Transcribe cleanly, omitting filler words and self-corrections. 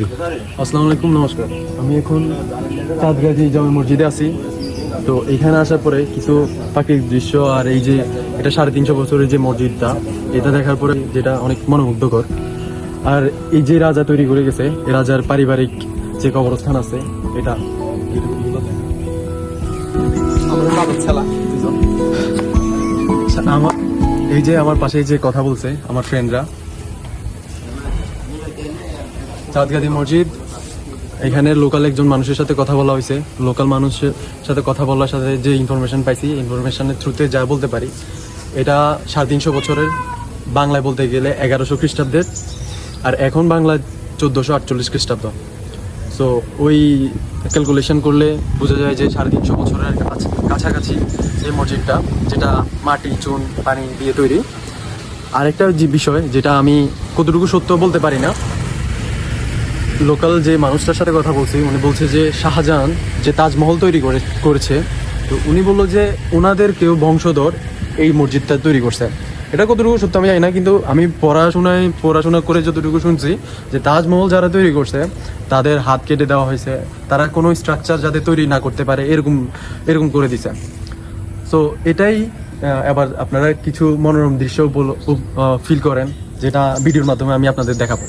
আসসালামু আলাইকুম, নমস্কার। আমি এখন চাঁদগাজী জামে মসজিদে আছি। তো এখানে আসার পরে কিছু প্রাকৃতিক দৃশ্য আর এই যে এটা 350 বছরের যে মসজিদটা, এটা দেখার পরে যেটা অনেক মনোমুগ্ধকর। আর এই যে রাজা তৈরি করে গেছে, এই রাজার পারিবারিক যে কবরস্থান আছে, এটা আমার এই যে আমার পাশে যে কথা বলছে আমার ফ্রেন্ডরা, চাঁদগাজী মসজিদ, এখানে লোকাল একজন মানুষের সাথে কথা বলা হয়েছে। লোকাল মানুষের সাথে কথা বলার সাথে যে ইনফরমেশন পাইছি, ইনফরমেশনের থ্রুতে যা বলতে পারি, এটা 350 বছরের, বাংলায় বলতে গেলে 1100 খ্রিস্টাব্দের, আর এখন বাংলায় 1448 খ্রিস্টাব্দ। সো ওই ক্যালকুলেশন করলে বোঝা যায় যে 350 বছরের কাছাকাছি এই মসজিদটা, যেটা মাটি, চুন, পানি দিয়ে তৈরি। আরেকটা যে বিষয়, যেটা আমি কতটুকু সত্য বলতে পারি না, লোকাল যে মানুষটার সাথে কথা বলছি, উনি বলছে যে শাহজাহান যে তাজমহল তৈরি করেছে, তো উনি বললো যে ওনাদের কেউ বংশধর এই মসজিদটা তৈরি করছে। এটা কতটুকু সত্য আমি জানি না, কিন্তু আমি পড়াশোনা করে যতটুকু শুনছি যে তাজমহল যারা তৈরি করছে তাদের হাত কেটে দেওয়া হয়েছে, তারা কোনো স্ট্রাকচার যাতে তৈরি না করতে পারে এরকম করে দিছে। সো এটাই আবার আপনারা কিছু মনোরম দৃশ্য ফিল করেন, যেটা ভিডিওর মাধ্যমে আমি আপনাদের দেখাবো।